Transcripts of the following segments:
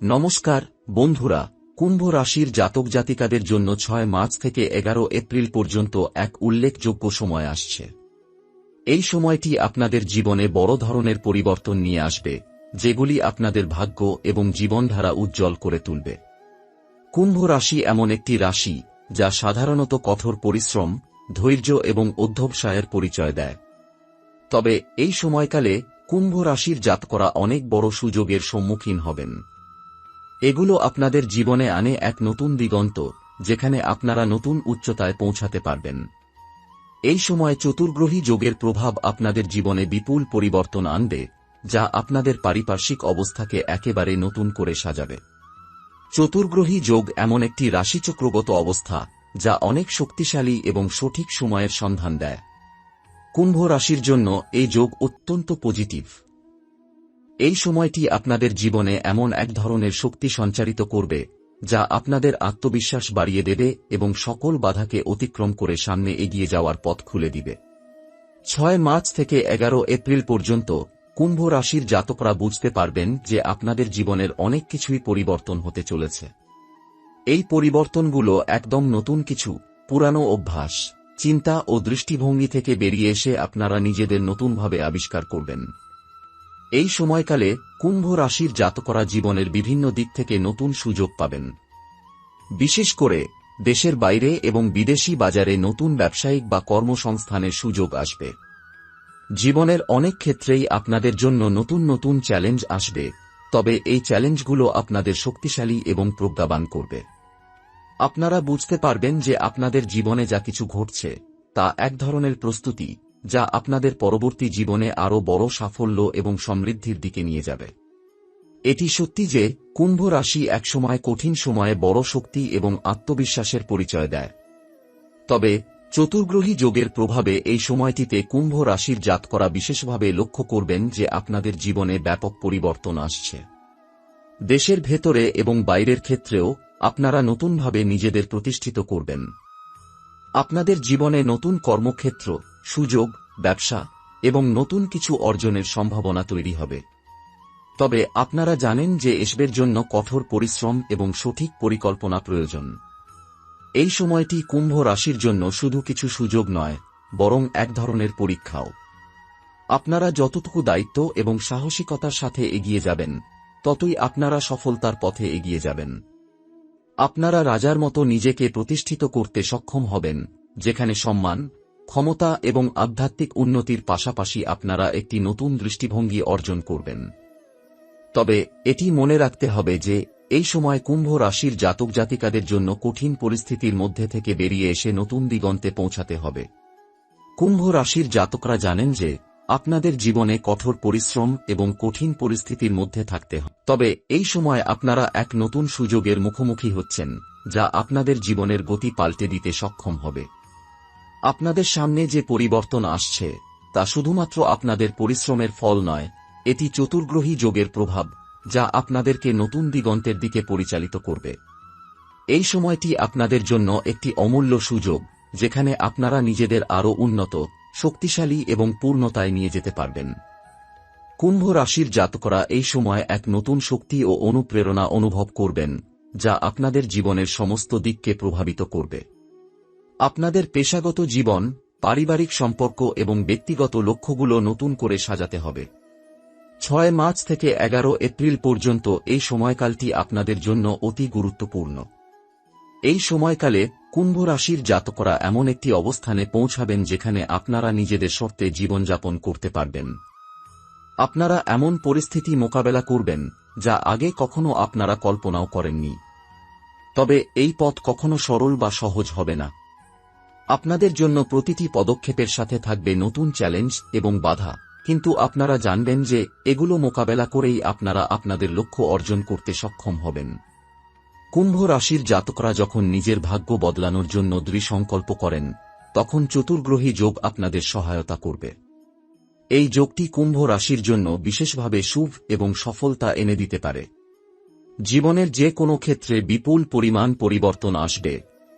নমস্কার বন্ধুরা, কুম্ভ রাশির জাতক জাতিকাদের জন্য 6 মার্চ থেকে 11 এপ্রিল পর্যন্ত এক উল্লেখযোগ্য সময় আসছে। এই সময়টি আপনাদের জীবনে বড় ধরনের পরিবর্তন নিয়ে আসবে, যেগুলি আপনাদের ভাগ্য এবং জীবনধারা উজ্জ্বল করে তুলবে। কুম্ভ রাশি এমন একটি রাশি যা সাধারণত কঠোর পরিশ্রম, ধৈর্য এবং অধ্যবসায়ের পরিচয় দেয়। তবে এই সময়কালে কুম্ভ রাশির জাতকরা অনেক বড় সুযোগের সম্মুখীন হবেন। এগুলো আপনাদের জীবনে আনে এক নতুন দিগন্ত, যেখানে আপনারা নতুন উচ্চতায় পৌঁছাতে পারবেন। এই সময় চতুর্গ্রহী যোগের প্রভাব আপনাদের জীবনে বিপুল পরিবর্তন আনবে, যা আপনাদের পারিপার্শ্বিক অবস্থাকে একেবারে নতুন করে সাজাবে। চতুর্গ্রহী যোগ এমন একটি রাশিচক্রগত অবস্থা যা অনেক শক্তিশালী এবং সঠিক সময়ের সন্ধান দেয়। কুম্ভ রাশির জন্য এই যোগ অত্যন্ত পজিটিভ। এই সময়টি আপনাদের জীবনে এমন এক ধরনের শক্তি সঞ্চারিত করবে যা আপনাদের আত্মবিশ্বাস বাড়িয়ে দেবে এবং সকল বাধাকে অতিক্রম করে সামনে এগিয়ে যাওয়ার পথ খুলে দিবে। 6 মার্চ থেকে 11 এপ্রিল পর্যন্ত কুম্ভ রাশির জাতকরা বুঝতে পারবেন যে আপনাদের জীবনের অনেক কিছুই পরিবর্তন হতে চলেছে। এই পরিবর্তনগুলো একদম নতুন কিছু, পুরানো অভ্যাস, চিন্তা ও দৃষ্টিভঙ্গি থেকে বেরিয়ে এসে আপনারা নিজেদের নতুনভাবে আবিষ্কার করবেন। এই সময়কালে কুম্ভ রাশির জাতকরা জীবনের বিভিন্ন দিক থেকে নতুন সুযোগ পাবেন। বিশেষ করে দেশের বাইরে এবং বিদেশি বাজারে নতুন ব্যবসায়িক বা কর্মসংস্থানের সুযোগ আসবে। জীবনের অনেক ক্ষেত্রেই আপনাদের জন্য নতুন নতুন চ্যালেঞ্জ আসবে, তবে এই চ্যালেঞ্জগুলো আপনাদের শক্তিশালী এবং প্রজ্ঞাবান করবে। আপনারা বুঝতে পারবেন যে আপনাদের জীবনে যা কিছু ঘটছে তা এক ধরনের প্রস্তুতি, যা আপনাদের পরবর্তী জীবনে আরও বড় সাফল্য এবং সমৃদ্ধির দিকে নিয়ে যাবে। এটি সত্যি যে কুম্ভ রাশি একসময় কঠিন সময়ে বড় শক্তি এবং আত্মবিশ্বাসের পরিচয় দেয়। তবে চতুর্গ্রহী যোগের প্রভাবে এই সময়টিতে কুম্ভ রাশির জাতকরা বিশেষভাবে লক্ষ্য করবেন যে আপনাদের জীবনে ব্যাপক পরিবর্তন আসছে। দেশের ভেতরে এবং বাইরের ক্ষেত্রেও আপনারা নতুনভাবে নিজেদের প্রতিষ্ঠিত করবেন। আপনাদের জীবনে নতুন কর্মক্ষেত্র, সুযোগ, ব্যবসা এবং নতুন কিছু অর্জনের সম্ভাবনা তৈরি হবে। তবে আপনারা জানেন যে এসবের জন্য কঠোর পরিশ্রম এবং সঠিক পরিকল্পনা প্রয়োজন। এই সময়টি কুম্ভ রাশির জন্য শুধু কিছু সুযোগ নয়, বরং এক ধরনের পরীক্ষাও। আপনারা যতটুকু দায়িত্ব এবং সাহসিকতার সাথে এগিয়ে যাবেন, ততই আপনারা সফলতার পথে এগিয়ে যাবেন। আপনারা রাজার মতো নিজেকে প্রতিষ্ঠিত করতে সক্ষম হবেন, যেখানে সম্মান, ক্ষমতা এবং আধ্যাত্মিক উন্নতির পাশাপাশি আপনারা একটি নতুন দৃষ্টিভঙ্গি অর্জন করবেন। তবে এটি মনে রাখতে হবে যে এই সময় কুম্ভ রাশির জাতক জাতিকাদের জন্য কঠিন পরিস্থিতির মধ্যে থেকে বেরিয়ে এসে নতুন দিগন্তে পৌঁছাতে হবে। কুম্ভ রাশির জাতকরা জানেন যে আপনাদের জীবনে কঠোর পরিশ্রম এবং কঠিন পরিস্থিতির মধ্যে থাকতে হবে। তবে এই সময় আপনারা এক নতুন সুযোগের মুখোমুখি হচ্ছেন, যা আপনাদের জীবনের গতি পাল্টে দিতে সক্ষম হবে। আপনাদের সামনে যে পরিবর্তন আসছে তা শুধুমাত্র আপনাদের পরিশ্রমের ফল নয়, এটি চতুর্গ্রহী যোগের প্রভাব, যা আপনাদেরকে নতুন দিগন্তের দিকে পরিচালিত করবে। এই সময়টি আপনাদের জন্য একটি অমূল্য সুযোগ, যেখানে আপনারা নিজেদের আরও উন্নত, শক্তিশালী এবং পূর্ণতায় নিয়ে যেতে পারবেন। কুম্ভ রাশির জাতকরা এই সময় এক নতুন শক্তি ও অনুপ্রেরণা অনুভব করবেন, যা আপনাদের জীবনের সমস্ত দিককে প্রভাবিত করবে। আপনাদের পেশাগত জীবন, পারিবারিক সম্পর্ক এবং ব্যক্তিগত লক্ষ্যগুলো নতুন করে সাজাতে হবে। 6 মার্চ থেকে 11 এপ্রিল পর্যন্ত এই সময়কালটি আপনাদের জন্য অতি গুরুত্বপূর্ণ। এই সময়কালে কুম্ভ রাশির জাতকরা এমন একটি অবস্থানে পৌঁছাবেন যেখানে আপনারা নিজেদের শর্তে জীবনযাপন করতে পারবেন। আপনারা এমন পরিস্থিতি মোকাবেলা করবেন যা আগে কখনো আপনারা কল্পনাও করেননি। তবে এই পথ কখনো সরল বা সহজ হবে না। আপনাদের জন্য প্রতিটি পদক্ষেপের সাথে থাকবে নতুন চ্যালেঞ্জ এবং বাধা, কিন্তু আপনারা জানবেন যে এগুলো মোকাবেলা করেই আপনারা আপনাদের লক্ষ্য অর্জন করতে সক্ষম হবেন। কুম্ভ রাশির জাতকরা যখন নিজের ভাগ্য বদলানোর জন্য দৃঢ় সংকল্প করেন, তখন চতুর্গ্রহী যোগ আপনাদের সহায়তা করবে। এই যোগটি কুম্ভ রাশির জন্য বিশেষভাবে শুভ এবং সফলতা এনে দিতে পারে। জীবনের যে কোনো ক্ষেত্রে বিপুল পরিমাণ পরিবর্তন আসবে,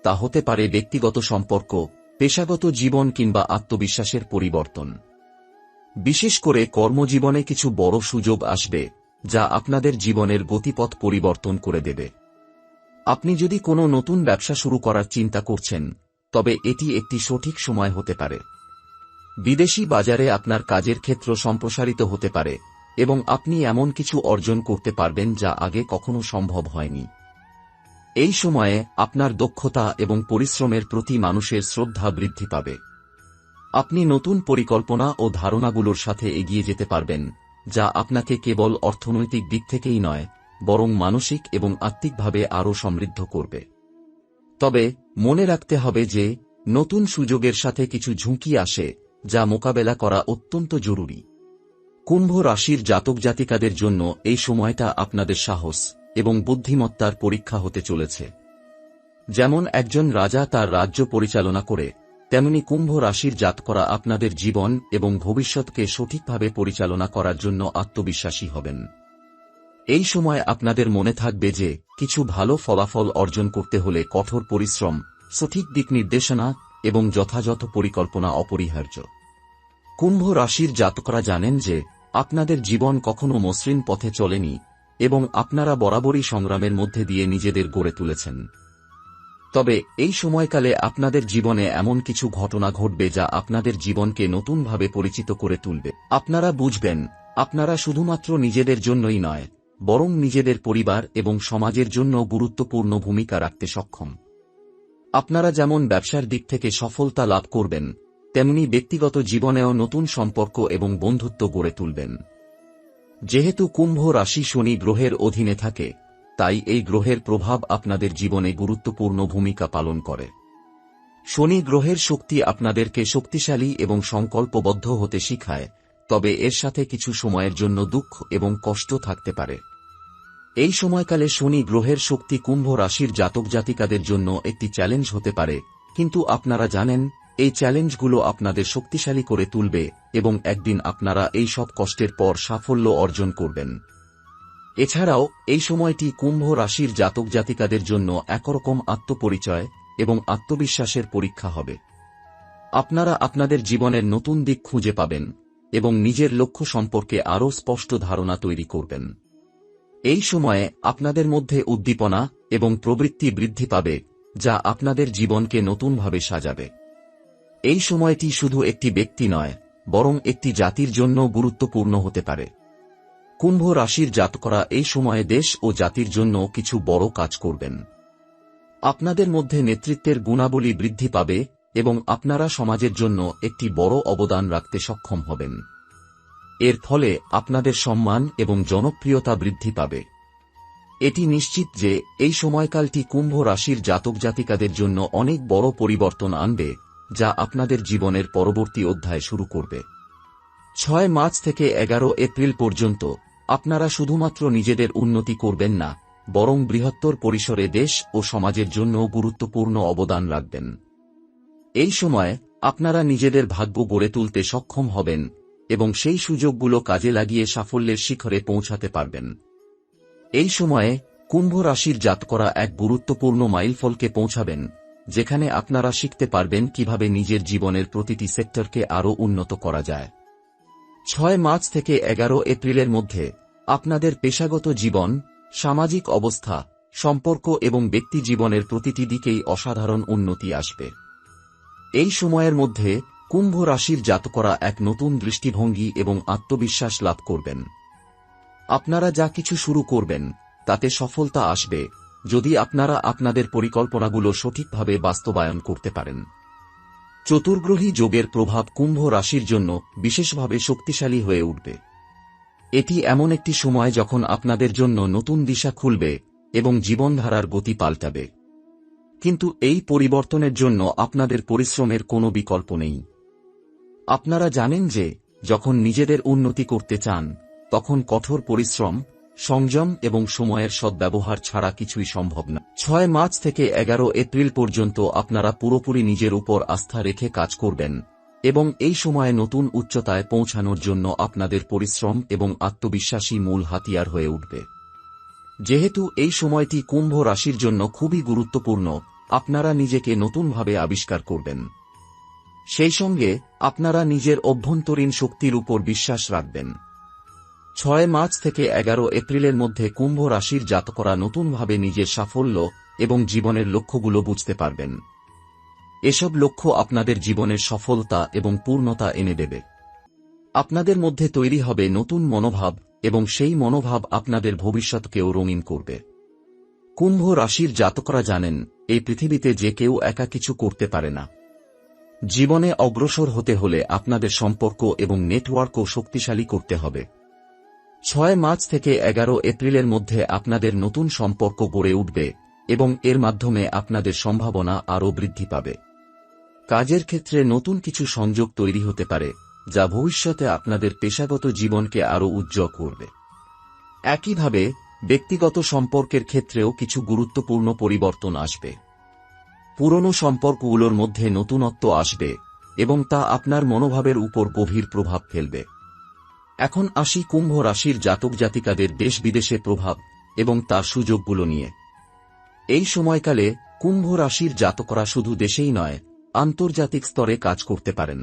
তা হতে পারে ব্যক্তিগত সম্পর্ক, পেশাগত জীবন কিংবা আত্মবিশ্বাসের পরিবর্তন। বিশেষ করে কর্মজীবনে কিছু বড় সুযোগ আসবে, যা আপনাদের জীবনের গতিপথ পরিবর্তন করে দেবে। আপনি যদি কোনো নতুন ব্যবসা শুরু করার চিন্তা করছেন, তবে এটি একটি সঠিক সময় হতে পারে। বিদেশি বাজারে আপনার কাজের ক্ষেত্র সম্প্রসারিত হতে পারে এবং আপনি এমন কিছু অর্জন করতে পারবেন যা আগে কখনো সম্ভব হয়নি। এই সময়ে আপনার দক্ষতা এবং পরিশ্রমের প্রতি মানুষের শ্রদ্ধা বৃদ্ধি পাবে। আপনি নতুন পরিকল্পনা ও ধারণাগুলোর সাথে এগিয়ে যেতে পারবেন, যা আপনাকে কেবল অর্থনৈতিক দিক থেকেই নয়, বরং মানসিক এবং আত্মিকভাবে আরও সমৃদ্ধ করবে। তবে মনে রাখতে হবে যে নতুন সুযোগের সাথে কিছু ঝুঁকি আসে, যা মোকাবেলা করা অত্যন্ত জরুরি। কুম্ভ রাশির জাতক জাতিকাদের জন্য এই সময়টা আপনাদের সাহস এবং বুদ্ধিমত্তার পরীক্ষা হতে চলেছে। যেমন একজন রাজা তার রাজ্য পরিচালনা করে, তেমনি কুম্ভ রাশির জাতকরা আপনাদের জীবন এবং ভবিষ্যৎকে সঠিকভাবে পরিচালনা করার জন্য আত্মবিশ্বাসী হবেন। এই সময় আপনাদের মনে থাকবে যে কিছু ভালো ফলাফল অর্জন করতে হলে কঠোর পরিশ্রম, সঠিক দিক নির্দেশনা এবং যথাযথ পরিকল্পনা অপরিহার্য। কুম্ভ রাশির জাতকরা জানেন যে আপনাদের জীবন কখনো মসৃণ পথে চলেনি এবং আপনারা বরাবরই সংগ্রামের মধ্যে দিয়ে নিজেদের গড়ে তুলেছেন। তবে এই সময়কালে আপনাদের জীবনে এমন কিছু ঘটনা ঘটবে যা আপনাদের জীবনকে নতুনভাবে পরিচিত করে তুলবে। আপনারা বুঝবেন, আপনারা শুধুমাত্র নিজেদের জন্যই নয়, বরং নিজেদের পরিবার এবং সমাজের জন্য গুরুত্বপূর্ণ ভূমিকা রাখতে সক্ষম। আপনারা যেমন ব্যবসার দিক থেকে সফলতা লাভ করবেন, তেমনি ব্যক্তিগত জীবনেও নতুন সম্পর্ক এবং বন্ধুত্ব গড়ে তুলবেন। যেহেতু কুম্ভ রাশি শনি গ্রহের অধীনে থাকে, তাই এই গ্রহের প্রভাব আপনাদের জীবনে গুরুত্বপূর্ণ ভূমিকা পালন করে। শনি গ্রহের শক্তি আপনাদেরকে শক্তিশালী এবং সংকল্পবদ্ধ হতে শিখায়, তবে এর সাথে কিছু সময়ের জন্য দুঃখ এবং কষ্ট থাকতে পারে। এই সময়কালে শনি গ্রহের শক্তি কুম্ভ রাশির জাতক জাতিকাদের জন্য একটি চ্যালেঞ্জ হতে পারে, কিন্তু আপনারা জানেন এই চ্যালেঞ্জগুলো আপনাদের শক্তিশালী করে তুলবে এবং একদিন আপনারা এই সব কষ্টের পর সাফল্য অর্জন করবেন। এছাড়াও এই সময়টি কুম্ভ রাশির জাতক জাতিকাদের জন্য একরকম আত্মপরিচয় এবং আত্মবিশ্বাসের পরীক্ষা হবে। আপনারা আপনাদের জীবনের নতুন দিক খুঁজে পাবেন এবং নিজের লক্ষ্য সম্পর্কে আরও স্পষ্ট ধারণা তৈরি করবেন। এই সময়ে আপনাদের মধ্যে উদ্দীপনা এবং প্রবৃত্তি বৃদ্ধি পাবে, যা আপনাদের জীবনকে নতুনভাবে সাজাবে। এই সময়টি শুধু একটি ব্যক্তি নয়, বরং একটি জাতির জন্য গুরুত্বপূর্ণ হতে পারে। কুম্ভ রাশির জাতকরা এই সময়ে দেশ ও জাতির জন্য কিছু বড় কাজ করবেন। আপনাদের মধ্যে নেতৃত্বের গুণাবলী বৃদ্ধি পাবে এবং আপনারা সমাজের জন্য একটি বড় অবদান রাখতে সক্ষম হবেন। এর ফলে আপনাদের সম্মান এবং জনপ্রিয়তা বৃদ্ধি পাবে। এটি নিশ্চিত যে এই সময়কালটি কুম্ভ রাশির জাতক জাতিকাদের জন্য অনেক বড় পরিবর্তন আনবে, যা আপনাদের জীবনের পরবর্তী অধ্যায় শুরু করবে। 6 মার্চ থেকে 11 এপ্রিল পর্যন্ত আপনারা শুধুমাত্র নিজেদের উন্নতি করবেন না, বরং বৃহত্তর পরিসরে দেশ ও সমাজের জন্য গুরুত্বপূর্ণ অবদান রাখবেন। এই সময় আপনারা নিজেদের ভাগ্য গড়ে তুলতে সক্ষম হবেন এবং সেই সুযোগগুলো কাজে লাগিয়ে সাফল্যের শিখরে পৌঁছাতে পারবেন। এই সময়ে কুম্ভ রাশির জাতকরা এক গুরুত্বপূর্ণ মাইলফলকে পৌঁছাবেন, যেখানে আপনারা শিখতে পারবেন কিভাবে নিজের জীবনের প্রতিটি সেক্টরকে আরও উন্নত করা যায়। 6 মার্চ থেকে 11 এপ্রিলের মধ্যে আপনাদের পেশাগত জীবন, সামাজিক অবস্থা, সম্পর্ক এবং ব্যক্তি জীবনের প্রতিটি দিকেই অসাধারণ উন্নতি আসবে। এই সময়ের মধ্যে কুম্ভ রাশির জাতকরা এক নতুন দৃষ্টিভঙ্গি এবং আত্মবিশ্বাস লাভ করবেন। আপনারা যা কিছু শুরু করবেন তাতে সফলতা আসবে, যদি আপনারা আপনাদের পরিকল্পনাগুলো সঠিকভাবে বাস্তবায়ন করতে পারেন। চতুর্গ্রহী যোগের প্রভাব কুম্ভ রাশির জন্য বিশেষভাবে শক্তিশালী হয়ে উঠবে। এটি এমন একটি সময় যখন আপনাদের জন্য নতুন দিশা খুলবে এবং জীবনধারার গতি পাল্টাবে। কিন্তু এই পরিবর্তনের জন্য আপনাদের পরিশ্রমের কোনো বিকল্প নেই। আপনারা জানেন যে যখন নিজেদের উন্নতি করতে চান, তখন কঠোর পরিশ্রম, সংযম এবং সময়ের সদ্ব্যবহার ছাড়া কিছুই সম্ভব না। 6 মার্চ থেকে 11 এপ্রিল পর্যন্ত আপনারা পুরোপুরি নিজের উপর আস্থা রেখে কাজ করবেন এবং এই সময়ে নতুন উচ্চতায় পৌঁছানোর জন্য আপনাদের পরিশ্রম এবং আত্মবিশ্বাসী মূল হাতিয়ার হয়ে উঠবে। যেহেতু এই সময়টি কুম্ভ রাশির জন্য খুবই গুরুত্বপূর্ণ, আপনারা নিজেকে নতুনভাবে আবিষ্কার করবেন। সেই সঙ্গে আপনারা নিজের অভ্যন্তরীণ শক্তির উপর বিশ্বাস রাখবেন। 6 মার্চ থেকে 11 এপ্রিলের মধ্যে কুম্ভ রাশির জাতকরা নতুনভাবে নিজের সাফল্য এবং জীবনের লক্ষ্যগুলো বুঝতে পারবেন। এসব লক্ষ্য আপনাদের জীবনের সফলতা এবং পূর্ণতা এনে দেবে। আপনাদের মধ্যে তৈরি হবে নতুন মনোভাব এবং সেই মনোভাব আপনাদের ভবিষ্যৎকেও রঙিন করবে। কুম্ভ রাশির জাতকরা জানেন, এই পৃথিবীতে যে কেউ একা কিছু করতে পারে না। জীবনে অগ্রসর হতে হলে আপনাদের সম্পর্ক এবং নেটওয়ার্কও শক্তিশালী করতে হবে। 6 মার্চ থেকে 11 এপ্রিলের মধ্যে আপনাদের নতুন সম্পর্ক গড়ে উঠবে এবং এর মাধ্যমে আপনাদের সম্ভাবনা আরও বৃদ্ধি পাবে। কাজের ক্ষেত্রে নতুন কিছু সংযোগ তৈরি হতে পারে, যা ভবিষ্যতে আপনাদের পেশাগত জীবনকে আরও উজ্জ্বল করবে। একইভাবে ব্যক্তিগত সম্পর্কের ক্ষেত্রেও কিছু গুরুত্বপূর্ণ পরিবর্তন আসবে। পুরনো সম্পর্কগুলোর মধ্যে নতুনত্ব আসবে এবং তা আপনার মনোভাবের উপর গভীর প্রভাব ফেলবে। এখন আসি কুম্ভ রাশির জাতক জাতিকাদের দেশ বিদেশে প্রভাব এবং তার সুযোগগুলো নিয়ে। এই সময়কালে কুম্ভ রাশির জাতকরা শুধু দেশেই নয়, আন্তর্জাতিক স্তরে কাজ করতে পারেন।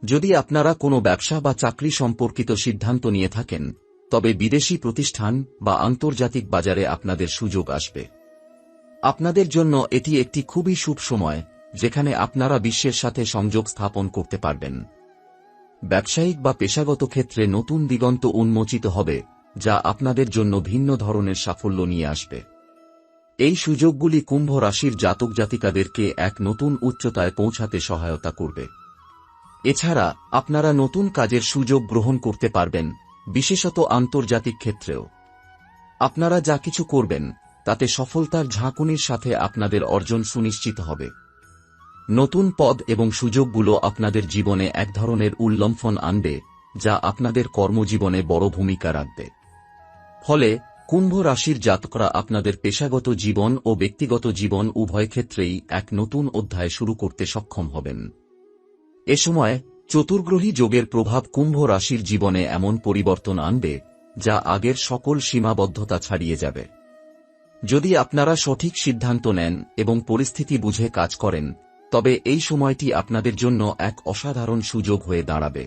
যদি আপনারা কোনো ব্যবসা বা চাকরি সম্পর্কিত সিদ্ধান্ত নিয়ে থাকেন, তবে বিদেশি প্রতিষ্ঠান বা আন্তর্জাতিক বাজারে আপনাদের সুযোগ আসবে। আপনাদের জন্য এটি একটি খুবই শুভ সময়, যেখানে আপনারা বিশ্বের সাথে সংযোগ স্থাপন করতে পারবেন। ব্যবসায়িক বা পেশাগত ক্ষেত্রে নতুন দিগন্ত উন্মোচিত হবে, যা আপনাদের জন্য ভিন্ন ধরনের সাফল্য নিয়ে আসবে। এই সুযোগগুলি কুম্ভ রাশির জাতক জাতিকাদেরকে এক নতুন উচ্চতায় পৌঁছাতে সহায়তা করবে। এছাড়া আপনারা নতুন কাজের সুযোগ গ্রহণ করতে পারবেন, বিশেষত আন্তর্জাতিক ক্ষেত্রেও। আপনারা যা কিছু করবেন তাতে সফলতার ঝাঁকুনির সাথে আপনাদের অর্জন সুনিশ্চিত হবে। নতুন পদ এবং সুযোগগুলো আপনাদের জীবনে এক ধরনের উল্লম্ফন আনবে, যা আপনাদের কর্মজীবনে বড় ভূমিকা রাখবে। ফলে কুম্ভ রাশির জাতকরা আপনাদের পেশাগত জীবন ও ব্যক্তিগত জীবন উভয় ক্ষেত্রেই এক নতুন অধ্যায় শুরু করতে সক্ষম হবেন। এ সময় চতুর্গ্রহী যোগের প্রভাব কুম্ভ রাশির জীবনে এমন পরিবর্তন আনবে, যা আগের সকল সীমাবদ্ধতা ছাড়িয়ে যাবে। যদি আপনারা সঠিক সিদ্ধান্ত নেন এবং পরিস্থিতি বুঝে কাজ করেন, তবে এই সময়টি আপনাদের জন্য এক অসাধারণ সুযোগ হয়ে দাঁড়াবে।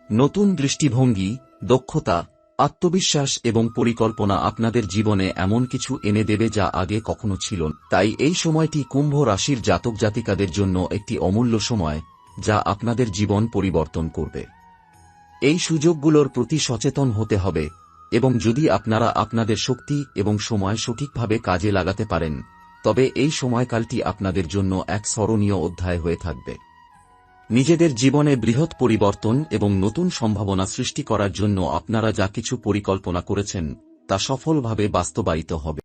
নতুন দৃষ্টিভঙ্গি, দক্ষতা, আত্মবিশ্বাস এবং পরিকল্পনা আপনাদের জীবনে এমন কিছু এনে দেবে যা আগে কখনো ছিল না। তাই এই সময়টি কুম্ভ রাশির জাতক জাতিকাদের জন্য একটি অমূল্য সময়, যা আপনাদের জীবন পরিবর্তন করবে। এই সুযোগগুলোর প্রতি সচেতন হতে হবে এবং যদি আপনারা আপনাদের শক্তি এবং সময় সঠিকভাবে কাজে লাগাতে পারেন, তবে এই সময়কালটি আপনাদের জন্য এক স্মরণীয় অধ্যায় হয়ে থাকবে। নিজেদের জীবনে বৃহৎ পরিবর্তন এবং নতুন সম্ভাবনা সৃষ্টি করার জন্য আপনারা যা কিছু পরিকল্পনা করেছেন তা সফলভাবে বাস্তবায়িত হবে।